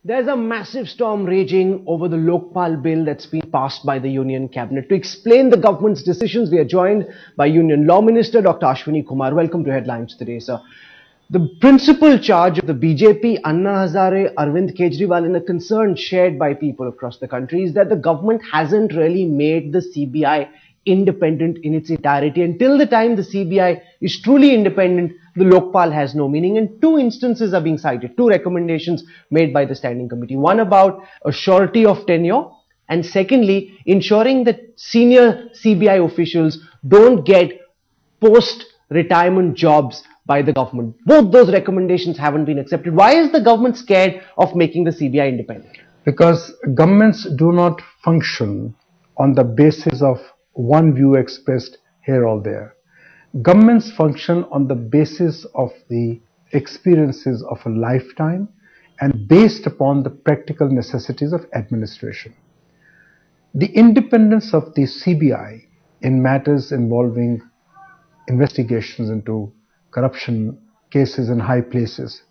There's a massive storm raging over the Lokpal bill that's been passed by the Union Cabinet. To explain the government's decisions, we are joined by Union Law Minister Dr. Ashwini Kumar. Welcome to Headlines today, sir. The principal charge of the BJP, Anna Hazare, Arvind Kejriwal, and a concern shared by people across the country is that the government hasn't really made the CBI independent in its entirety. Until the time the CBI is truly independent, the Lokpal has no meaning. And two instances are being cited, two recommendations made by the Standing Committee. One about a surety of tenure, and secondly, ensuring that senior CBI officials don't get post-retirement jobs by the government. Both those recommendations haven't been accepted. Why is the government scared of making the CBI independent? Because governments do not function on the basis of one view expressed here or there. Governments function on the basis of the experiences of a lifetime and based upon the practical necessities of administration. The independence of the CBI in matters involving investigations into corruption cases in high places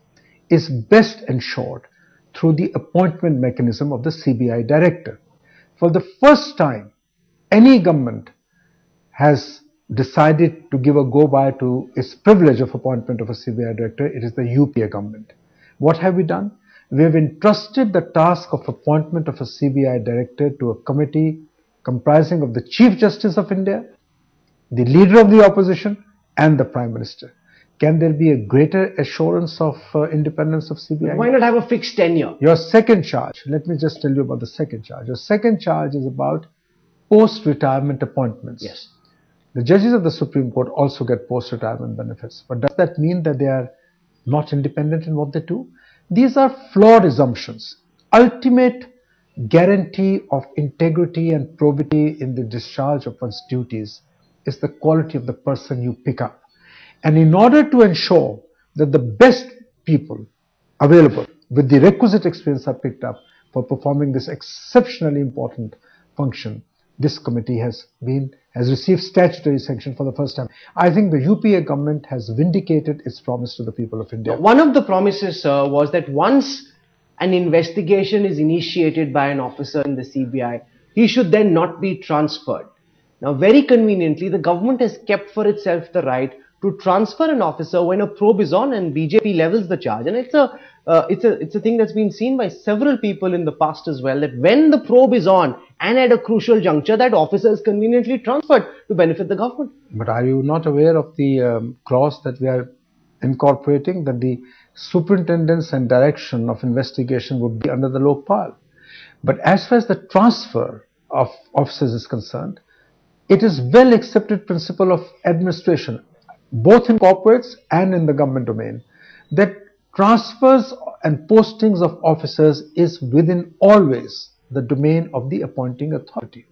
is best ensured through the appointment mechanism of the CBI director. For the first time, any government has decided to give a go-by to its privilege of appointment of a CBI director. It is the UPA government. What have we done? We have entrusted the task of appointment of a CBI director to a committee comprising of the Chief Justice of India, the leader of the opposition, and the Prime Minister. Can there be a greater assurance of independence of CBI? Why not have a fixed tenure? Your second charge, let me just tell you about the second charge. Your second charge is about post-retirement appointments. Yes. The judges of the Supreme Court also get post-retirement benefits. But does that mean that they are not independent in what they do? These are flawed assumptions. Ultimate guarantee of integrity and probity in the discharge of one's duties is the quality of the person you pick up. And in order to ensure that the best people available with the requisite experience are picked up for performing this exceptionally important function, this committee has received statutory sanction for the first time. I think the UPA government has vindicated its promise to the people of India. One of the promises, sir, was that once an investigation is initiated by an officer in the CBI, he should then not be transferred. Now, very conveniently, the government has kept for itself the right to transfer an officer when a probe is on and BJP levels the charge. And it's a thing that's been seen by several people in the past as well, that when the probe is on and at a crucial juncture, that officer is conveniently transferred to benefit the government. But are you not aware of the clause that we are incorporating, that the superintendence and direction of investigation would be under the Lokpal? But as far as the transfer of officers is concerned, it is well accepted principle of administration, both in corporates and in the government domain, that transfers and postings of officers is within always the domain of the appointing authority.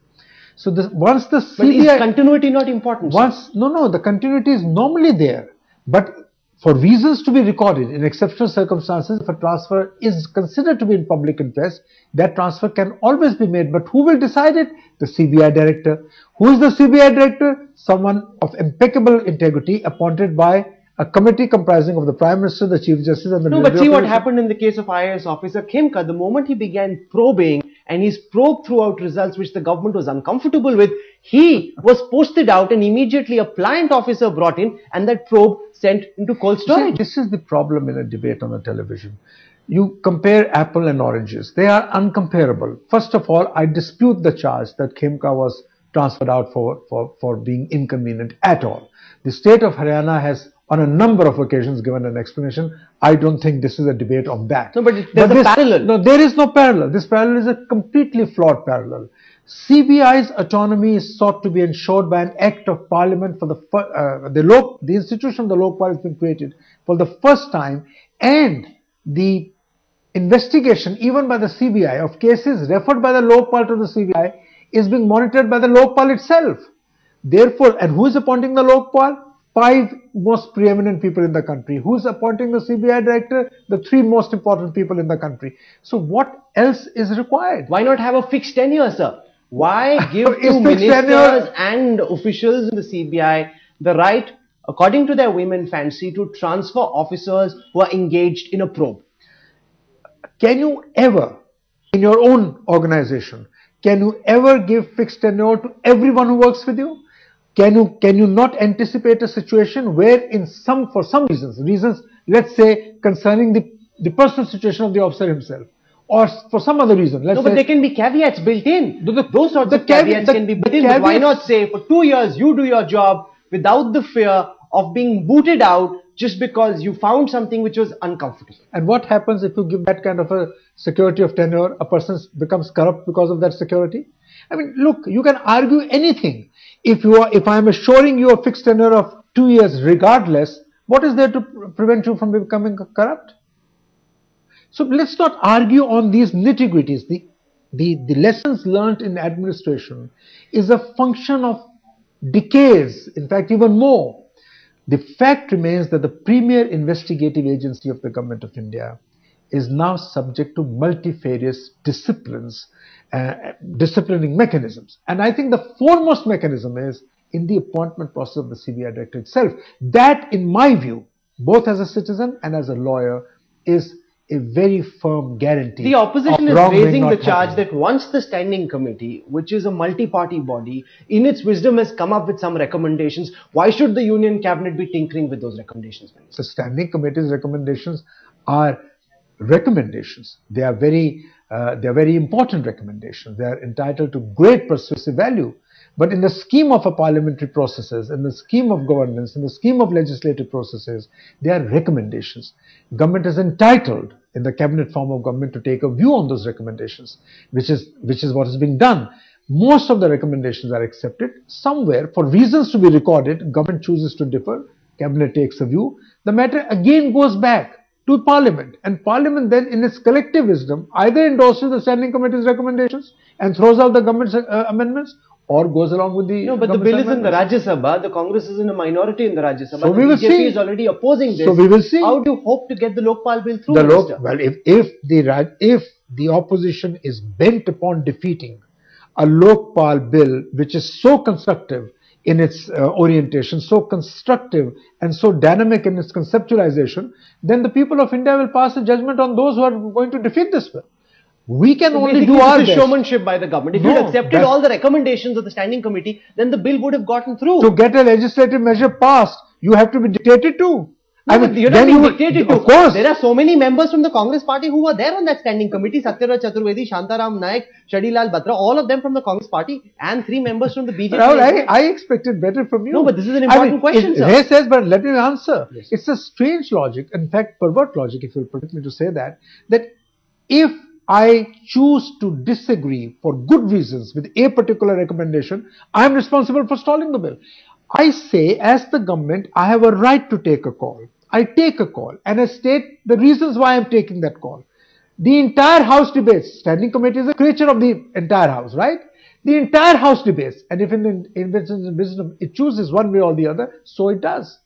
So once the CBI... But is continuity not important? No, the continuity is normally there. But for reasons to be recorded, in exceptional circumstances, if a transfer is considered to be in public interest, that transfer can always be made. But who will decide it? The CBI director. Who is the CBI director? Someone of impeccable integrity appointed by a committee comprising of the Prime Minister, the Chief Justice and the... No, but see what happened in the case of IAS officer Khemka. The moment he began probing and his probe threw out results which the government was uncomfortable with, he was posted out and immediately a pliant officer brought in and that probe sent into cold storage. This is the problem in a debate on the television. You compare apple and oranges. They are uncomparable. First of all, I dispute the charge that Khemka was transferred out for being inconvenient at all. The state of Haryana has on a number of occasions given an explanation. I don't think this is a debate on that. No, but there's a parallel. No, there is no parallel. This parallel is a completely flawed parallel. CBI's autonomy is sought to be ensured by an act of parliament for the institution of the Lokpal has been created for the first time, and the investigation even by the CBI of cases referred by the Lokpal to the CBI is being monitored by the Lokpal itself. Therefore, and who is appointing the Lokpal? 5 most preeminent people in the country. Who is appointing the CBI director? The 3 most important people in the country. So what else is required? Why not have a fixed tenure, sir? Why give to ministers and officials in the CBI the right, according to their whim and fancy, to transfer officers who are engaged in a probe? Can you ever, in your own organization, can you ever give fixed tenure to everyone who works with you? Can you not anticipate a situation where for some reasons, let's say concerning the personal situation of the officer himself, or for some other reason, let's No, say, but there can be caveats built in. Those sorts of caveat- caveats can be built in. But why not say for 2 years you do your job without the fear of being booted out just because you found something which was uncomfortable? And what happens if you give that kind of a security of tenure? A person becomes corrupt because of that security. I mean, look, you can argue anything. If I am assuring you a fixed tenure of 2 years regardless, what is there to prevent you from becoming corrupt? So let's not argue on these nitty-gritties. The lessons learned in administration is a function of decades, in fact even more. The fact remains that the premier investigative agency of the Government of India is now subject to multifarious disciplining mechanisms. And I think the foremost mechanism is in the appointment process of the CBI director itself. That, in my view, both as a citizen and as a lawyer, is a very firm guarantee. The opposition of is wrongdoing raising the not charge happening. that once the standing committee, which is a multi-party body, in its wisdom has come up with some recommendations, why should the union cabinet be tinkering with those recommendations? The standing committee's recommendations are recommendations. They are very important recommendations. They are entitled to great persuasive value. But in the scheme of a parliamentary processes, in the scheme of governance, in the scheme of legislative processes, they are recommendations. Government is entitled in the cabinet form of government to take a view on those recommendations, which is what is being done. Most of the recommendations are accepted. Somewhere, for reasons to be recorded, government chooses to differ, cabinet takes a view. The matter again goes back to Parliament, and Parliament then in its collective wisdom either endorses the standing committee's recommendations and throws out the government's amendments, or goes along with the... No, but the bill is in the Rajya Sabha. The Congress is in a minority in the Rajya Sabha. So we will BJP see. is already opposing this. So we will see. How do you hope to get the Lokpal bill through, Well, if the opposition is bent upon defeating a Lokpal bill which is so constructive in its orientation, so constructive and so dynamic in its conceptualization, then the people of India will pass a judgment on those who are going to defeat this bill. We can only do our best. Showmanship by the government. If you accepted all the recommendations of the standing committee, then the bill would have gotten through. To get a legislative measure passed, you have to be dictated to. You're not being dictated to. Of course. There are so many members from the Congress party who were there on that standing committee. Satyaraj Chaturvedi, Shantaram Naik, Shadilal Batra, all of them from the Congress party, and 3 members from the BJP. Rahul, I expected better from you. No, but this is an important question, sir. Ray says, but let me answer. Yes. It's a strange logic, in fact, pervert logic, if you'll permit me to say that if I choose to disagree for good reasons with a particular recommendation, I am responsible for stalling the bill. I say, as the government, I have a right to take a call. I take a call and I state the reasons why I am taking that call. The entire House debates. Standing committee is a creature of the entire House, right? The entire House debates. And if in wisdom it chooses one way or the other, so it does.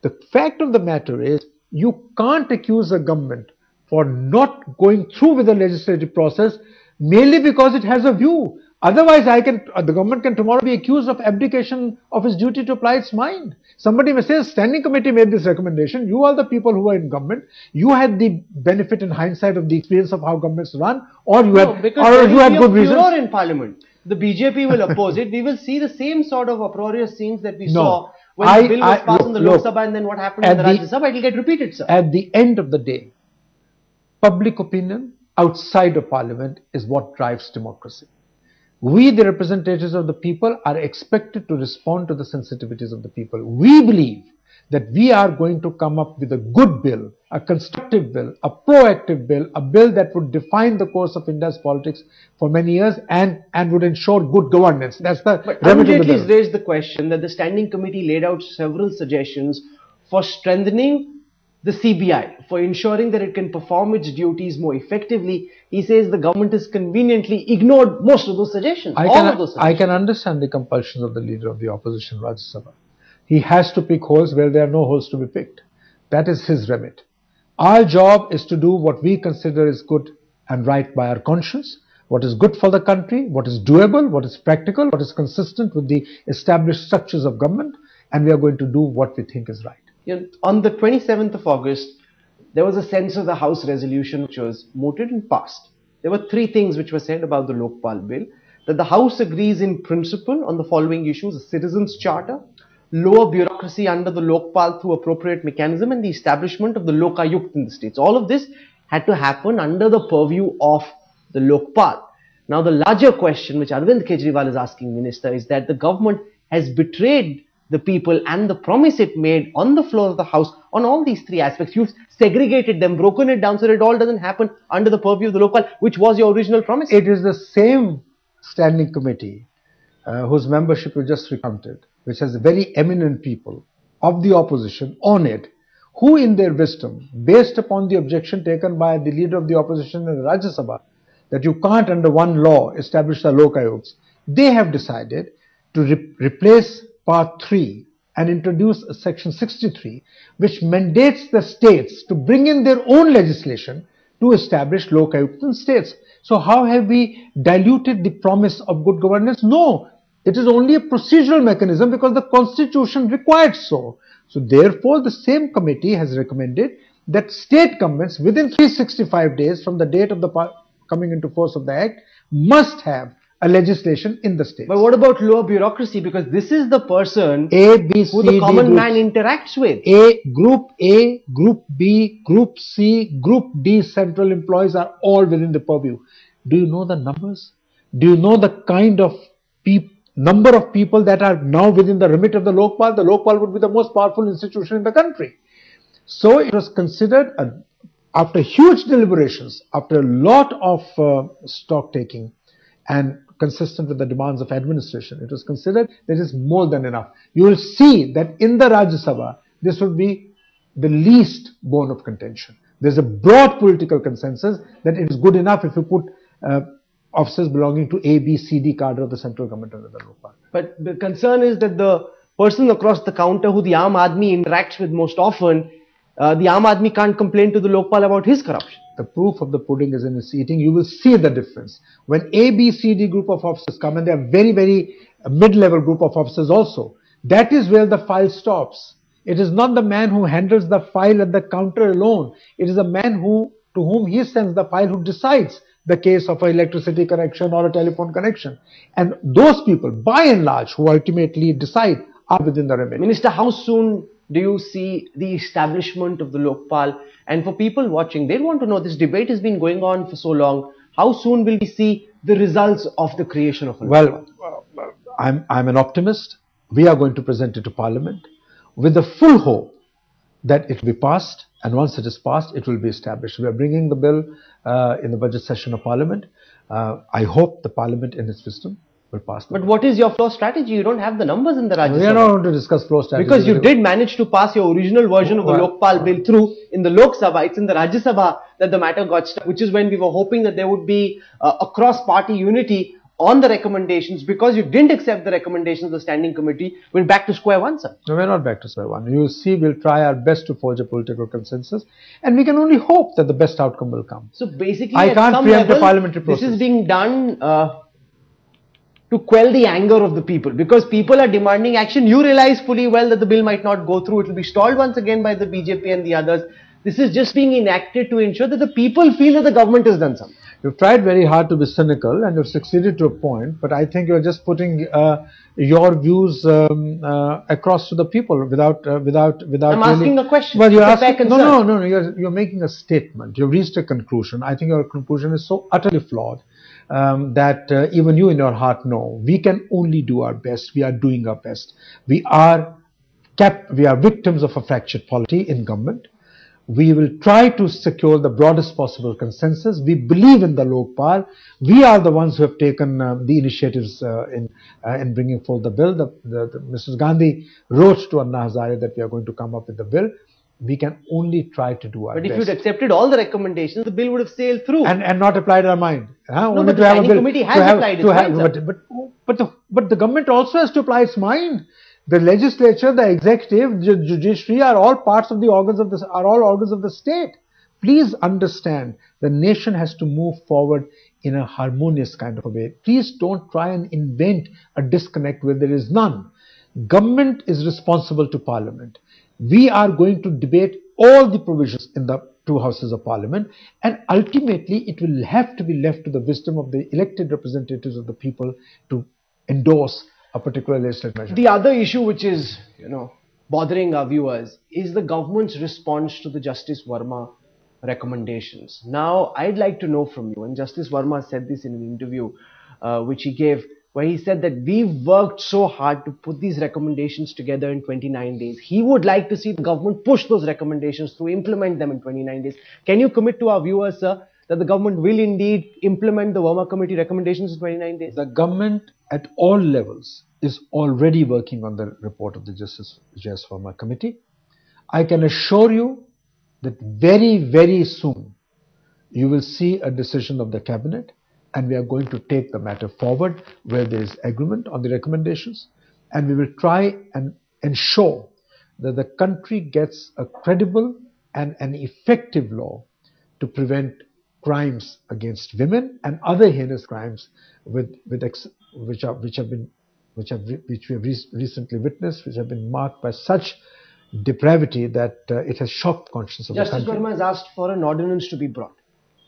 The fact of the matter is, you can't accuse a government for not going through with the legislative process merely because it has a view. Otherwise, the government can tomorrow be accused of abdication of its duty to apply its mind. Somebody may say, standing committee made this recommendation. You are the people who are in government. You had the benefit in hindsight of the experience of how governments run, or you had good reasons. Furor in Parliament. The BJP will oppose it. We will see the same sort of uproarious scenes that we saw when the bill was passed in the Lok Sabha, and then what happened in the Rajya Sabha. It will get repeated, sir. At the end of the day, public opinion outside of Parliament is what drives democracy. We, the representatives of the people, are expected to respond to the sensitivities of the people. We believe that we are going to come up with a good bill, a constructive bill, a proactive bill, a bill that would define the course of India's politics for many years and would ensure good governance. That's the remedy of the bill. But raised the question that the standing committee laid out several suggestions for strengthening the CBI, for ensuring that it can perform its duties more effectively. He says the government has conveniently ignored most of those suggestions. I can understand the compulsions of the leader of the opposition, Rajya Sabha. He has to pick holes where there are no holes to be picked. That is his remit. Our job is to do what we consider is good and right by our conscience, what is good for the country, what is doable, what is practical, what is consistent with the established structures of government, and we are going to do what we think is right. On the 27th of August, there was a sense of the House resolution which was mooted and passed. There were three things which were said about the Lokpal bill: that the House agrees in principle on the following issues: a citizens' charter, lower bureaucracy under the Lokpal through appropriate mechanism, and the establishment of the Lokayukt in the states. All of this had to happen under the purview of the Lokpal. Now, the larger question which Arvind Kejriwal is asking, Minister, is that the government has betrayed the people and the promise it made on the floor of the House on all these three aspects. You've segregated them, broken it down so that it all doesn't happen under the purview of the Lokpal, which was your original promise. It is the same standing committee whose membership you just recounted, which has very eminent people of the opposition on it, who in their wisdom, based upon the objection taken by the leader of the opposition in the Rajya Sabha, that you can't under one law establish the Lokayuks, they have decided to replace Part 3 and introduce a Section 63, which mandates the states to bring in their own legislation to establish Lokayuks in states. So how have we diluted the promise of good governance? No, it is only a procedural mechanism because the constitution required so. So therefore, the same committee has recommended that state governments within 365 days from the date of the coming into force of the act must have a legislation in the states. But what about lower bureaucracy? Because this is the person A, B, C, who the common groups, man interacts with. A, Group B, Group C, Group D central employees are all within the purview. Do you know the numbers? Do you know the kind of number of people that are now within the remit of the Lokpal? The Lokpal would be the most powerful institution in the country. So it was considered, after huge deliberations, after a lot of stock taking and consistent with the demands of administration, it was considered that is more than enough. You will see that in the Rajya Sabha, this would be the least bone of contention. There's a broad political consensus that it is good enough if you put officers belonging to A, B, C, D cadre of the central government under the Lokpal. But the concern is that the person across the counter who the Aam Aadmi interacts with most often, the Aam Aadmi can't complain to the Lokpal about his corruption. The proof of the pudding is in its eating. You will see the difference. When A, B, C, D group of officers come, and they are very, very mid-level group of officers also, that is where the file stops. It is not the man who handles the file at the counter alone. It is a man to whom he sends the file who decides the case of an electricity connection or a telephone connection. And those people, by and large, who ultimately decide are within the remit. Minister, how soon do you see the establishment of the Lokpal? And for people watching, they want to know, this debate has been going on for so long. How soon will we see the results of the creation of a Lokpal? Well, I'm an optimist. We are going to present it to Parliament with the full hope that it will be passed, and once it is passed, it will be established. We are bringing the bill in the budget session of Parliament. I hope the Parliament in its wisdom will pass the But bill. what is your floor strategy? You don't have the numbers in the Rajya We are Sabha. not going to discuss flow strategy. Because you did manage to pass your original version of the Lokpal bill through in the Lok Sabha. It's in the Rajya Sabha that the matter got stuck, which is when we were hoping that there would be a cross-party unity on the recommendations. Because you didn't accept the recommendations of the standing committee, we're back to square one, sir. No, we're not back to square one. You will see, we'll try our best to forge a political consensus, and we can only hope that the best outcome will come. So basically, I at can't some preempt the level, parliamentary process. this is being done to quell the anger of the people, because people are demanding action. You realize fully well that the bill might not go through. It will be stalled once again by the BJP and the others. This is just being enacted to ensure that the people feel that the government has done something. You've tried very hard to be cynical, and you've succeeded to a point, but I think you're just putting your views across to the people without I'm asking a question. Well, you're It's a fair asking, concern. no, you're making a statement. You've reached a conclusion. I think your conclusion is so utterly flawed that even you in your heart know we can only do our best. We are doing our best. We are victims of a fractured polity in government. We will try to secure the broadest possible consensus. We believe in the Lokpal. We are the ones who have taken the initiatives in bringing forth the bill. Mrs. Gandhi wrote to Anna Hazare that we are going to come up with the bill. We can only try to do our But best. if you'd accepted all the recommendations, the bill would have sailed through. And not applied our mind. No, but the standing committee has applied its mind, sir. But the government also has to apply its mind. The legislature, the executive, the judiciary are all parts of the organs of the organs of the state. Please understand, the nation has to move forward in a harmonious kind of a way. Please don't try and invent a disconnect where there is none. Government is responsible to Parliament. We are going to debate all the provisions in the two houses of parliament, and ultimately it will have to be left to the wisdom of the elected representatives of the people to endorse a particular legislative measure. The other issue which is, bothering our viewers is the government's response to the Justice Verma recommendations. Now, I'd like to know from you, and Justice Verma said this in an interview which he gave, where he said that we've worked so hard to put these recommendations together in 29 days. He would like to see the government push those recommendations through, implement them in 29 days. Can you commit to our viewers, sir, that the government will indeed implement the Verma Committee recommendations in 29 days? The government at all levels is already working on the report of the Justice Verma Committee. I can assure you that very, very soon you will see a decision of the cabinet, and we are going to take the matter forward where there is agreement on the recommendations, and we will try and ensure that the country gets a credible and an effective law to prevent crimes against women and other heinous crimes which we have recently witnessed, which have been marked by such depravity that it has shocked conscience of the country. Justice Verma has asked for an ordinance to be brought.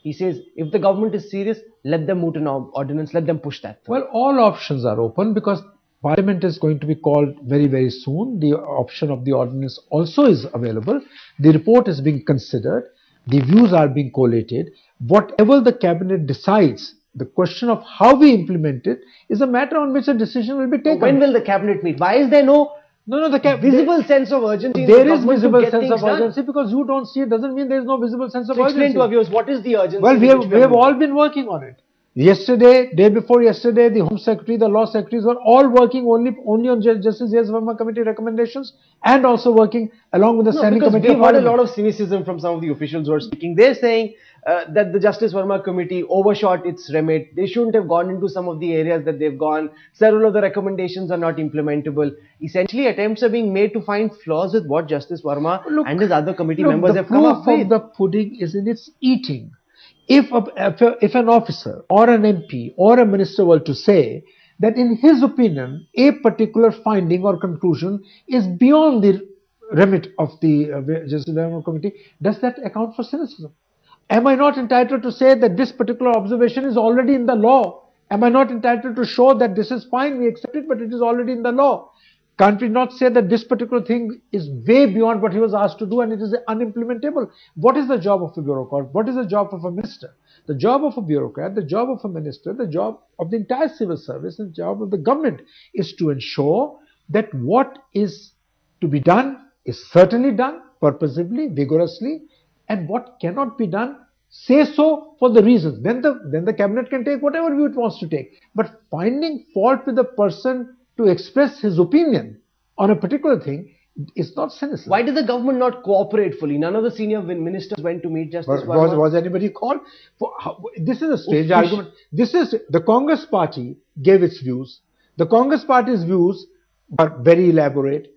He says, if the government is serious, let them move an ordinance, let them push that through. Well, all options are open because Parliament is going to be called very, very soon. The option of the ordinance also is available. The report is being considered. The views are being collated. Whatever the cabinet decides, the question of how we implement it is a matter on which a decision will be taken. When will the cabinet meet? Why is there no visible sense of urgency? There is visible sense of urgency because you don't see it doesn't mean there is no visible sense of urgency. Explain to our viewers, what is the urgency? Well, we have all been working on it. Yesterday, day before yesterday, the Home Secretary, the Law Secretaries were all working only on Justice Verma Committee recommendations and also working along with the Standing Committee. We've heard a lot of cynicism from some of the officials who are speaking. They're saying that the Justice Verma Committee overshot its remit. They shouldn't have gone into some of the areas that they've gone. Several of the recommendations are not implementable. Essentially, attempts are being made to find flaws with what Justice Verma and his other committee members have come up with. The proof of the pudding is in its eating. If an officer or an MP or a minister were to say that in his opinion a particular finding or conclusion is beyond the remit of the Justice Verma Committee, does that account for cynicism? Am I not entitled to say that this particular observation is already in the law? Am I not entitled to show that this is fine, we accept it, but it is already in the law? Can't we not say that this particular thing is way beyond what he was asked to do and it is unimplementable? What is the job of a bureaucrat? What is the job of a minister? The job of a bureaucrat, the job of a minister, the job of the entire civil service, and the job of the government is to ensure that what is to be done is certainly done purposively, vigorously, and what cannot be done, say so for the reasons. Then the cabinet can take whatever view it wants to take. But finding fault with the person to express his opinion on a particular thing is not cynicism. Why did the government not cooperate fully? None of the senior ministers went to meet Justice Verma. Was anybody called? This is a strange argument. The Congress party gave its views. The Congress party's views are very elaborate.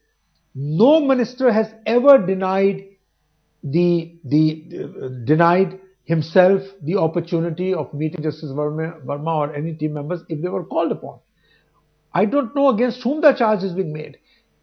No minister has ever denied himself the opportunity of meeting Justice Verma or any team members if they were called upon. I don't know against whom the charge is being made.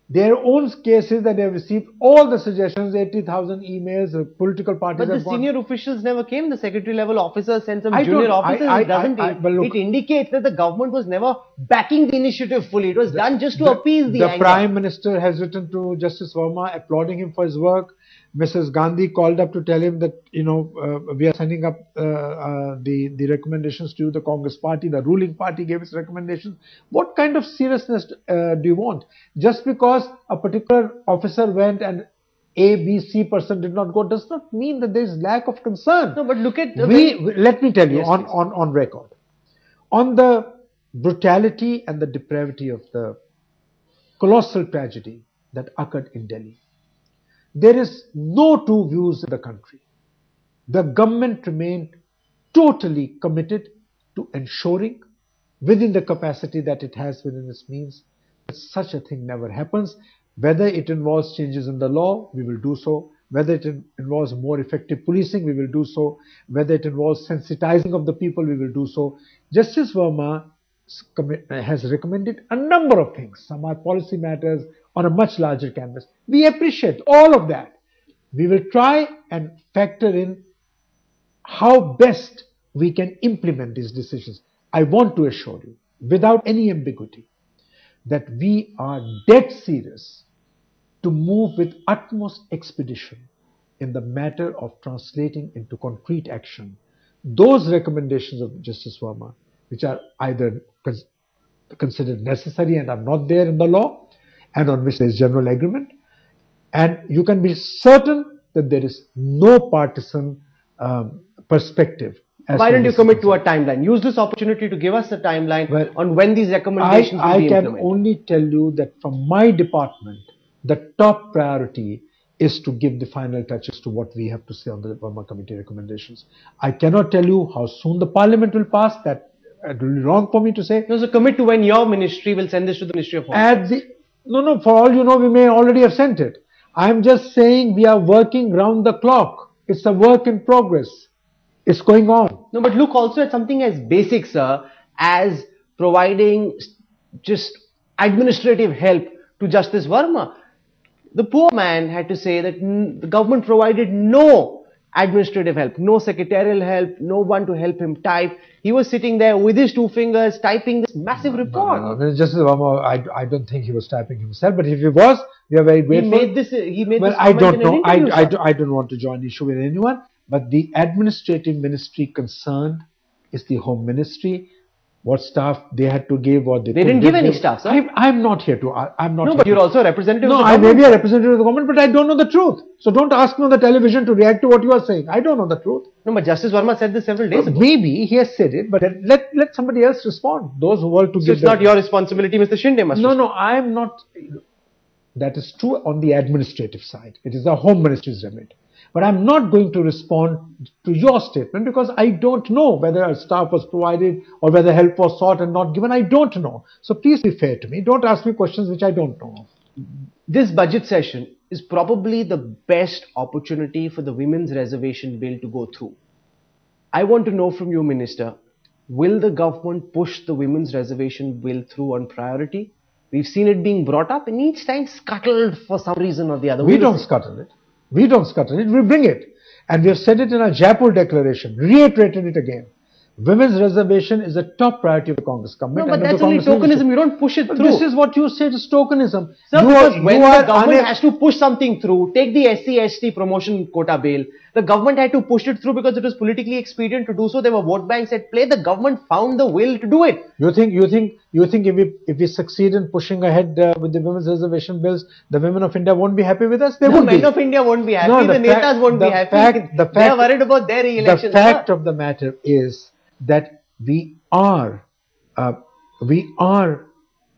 Their own cases that they have received all the suggestions, 80,000 emails, political parties. But the senior officials never came. The secretary level officers sent some junior officers. It indicates that the government was never backing the initiative fully. It was done just to appease the anger. The Prime Minister has written to Justice Verma applauding him for his work. Mrs. Gandhi called up to tell him that, we are sending up the recommendations to the Congress party. The ruling party gave its recommendations. What kind of seriousness do you want? Just because a particular officer went and A, B, C person did not go does not mean that there is lack of concern. No, but look at... Let me tell you on record. On the brutality and the depravity of the colossal tragedy that occurred in Delhi, there is no two views in the country. The government remained totally committed to ensuring, within the capacity that it has within its means, that such a thing never happens. Whether it involves changes in the law, we will do so. Whether it involves more effective policing, we will do so. Whether it involves sensitizing of the people, we will do so. Justice Verma has recommended a number of things. Some are policy matters on a much larger canvas. We appreciate all of that. We will try and factor in how best we can implement these decisions. I want to assure you, without any ambiguity, that we are dead serious to move with utmost expedition in the matter of translating into concrete action those recommendations of Justice Verma, which are either considered necessary and are not there in the law, and on which there is general agreement. And you can be certain that there is no partisan perspective. Why don't you commit to a timeline? Use this opportunity to give us a timeline on when these recommendations will be implemented. I can only tell you that from my department, the top priority is to give the final touches to what we have to say on the Verma Committee recommendations. I cannot tell you how soon the Parliament will pass. That it will be wrong for me to say. No, so commit to when your ministry will send this to the Ministry of Home Affairs. No, for all you know, we may already have sent it. I'm just saying we are working round the clock. It's a work in progress. It's going on. No, but look also at something as basic, sir, as providing just administrative help to Justice Verma. The poor man had to say that the government provided no administrative help, no secretarial help, no one to help him type. He was sitting there with his two fingers typing this massive report. No. Justice Verma, I don't think he was typing himself, but if he was, we are very grateful. He made well, this I don't know. I don't want to join issue with anyone, but the administrative ministry concerned is the Home Ministry. What staff they had to give, or they didn't give any staff, sir. I'm not here to. I'm not. No, but you're also a representative. No, of the I may be a representative of the government, but I don't know the truth. So don't ask me on the television to react to what you are saying. I don't know the truth. No, but Justice Verma said this several days ago. Maybe he has said it, but let somebody else respond. Those who want to give. It's not your responsibility, Mr. Shinde must. No, I am not. That is true on the administrative side. It is the Home Ministry's remit. But I'm not going to respond to your statement because I don't know whether a staff was provided or whether help was sought and not given. I don't know. So please be fair to me. Don't ask me questions which I don't know. This budget session is probably the best opportunity for the Women's Reservation Bill to go through. I want to know from you, Minister, will the government push the Women's Reservation Bill through on priority? We've seen it being brought up and each time scuttled for some reason or the other. We don't scuttle it. We don't scuttle it, we bring it. And we have said it in our Jaipur declaration, reiterated it again. Women's reservation is a top priority of the Congress government. No, but that's only tokenism, you don't push it through. This is what you said is tokenism. Sir, because when the government has to push something through, take the SC/ST promotion quota bill, the government had to push it through because it was politically expedient to do so. There were vote banks at play. The government found the will to do it. You think if we succeed in pushing ahead with the women's reservation bills, the women of India won't be happy with us? They won't be. The men of India won't be happy. No, the netas won't be happy. They are worried about their re-election. The fact of the matter is that we are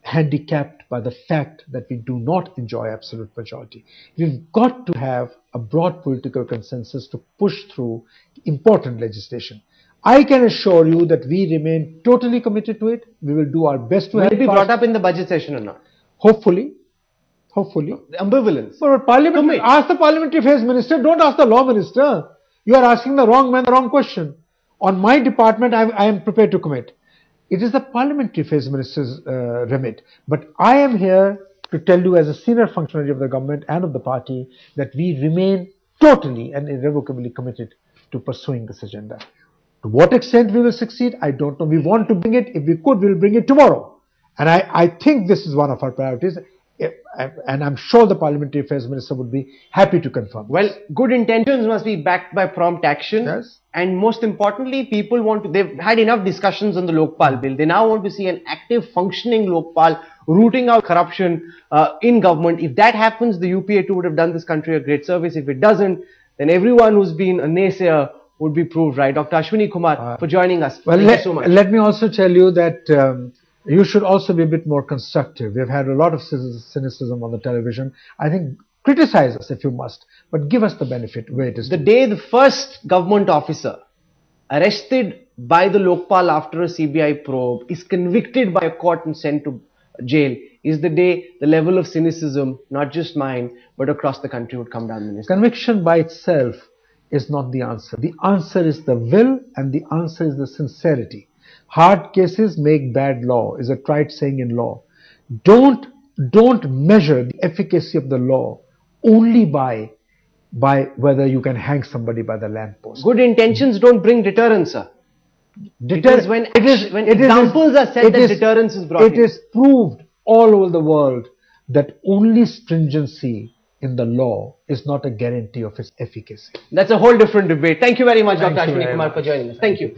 handicapped by the fact that we do not enjoy absolute majority. We've got to have a broad political consensus to push through important legislation. I can assure you that we remain totally committed to it. We will do our best to help. Will it be brought up in the budget session or not? Hopefully. Ambivalence. But Parliament, ask the Parliamentary Affairs Minister, don't ask the Law Minister. You are asking the wrong man the wrong question. On my department, I am prepared to commit. It is the Parliamentary Affairs Minister's remit. But I am here to tell you as a senior functionary of the government and of the party that we remain totally and irrevocably committed to pursuing this agenda. To what extent we will succeed, I don't know. We want to bring it. If we could, we will bring it tomorrow. And I think this is one of our priorities. And I'm sure the Parliamentary Affairs Minister would be happy to confirm. Well, good intentions must be backed by prompt action. Yes. And most importantly, people they've had enough discussions on the Lokpal bill. They now want to see an active, functioning Lokpal rooting out corruption in government. If that happens, the UPA too would have done this country a great service. If it doesn't, then everyone who's been a naysayer would be proved right. Dr. Ashwini Kumar for joining us. Well, Thank you so much. Let me also tell you that you should also be a bit more constructive. We've had a lot of cynicism on the television. I think criticize us if you must, but give us the benefit where it is. The day the first government officer arrested by the Lokpal after a CBI probe is convicted by a court and sent to jail is the day the level of cynicism, not just mine, but across the country would come down, Minister. Conviction by itself is not the answer. The answer is the will and the answer is the sincerity. Hard cases make bad law is a trite saying in law. Don't measure the efficacy of the law only by by whether you can hang somebody by the lamppost. Good intentions don't bring deterrence, sir. Because when examples are set, that deterrence is brought in. It is proved all over the world that only stringency in the law is not a guarantee of its efficacy. That's a whole different debate. Thank you very much, Thank Dr. you Ashwini very Kumar, much. for joining us. Thank you.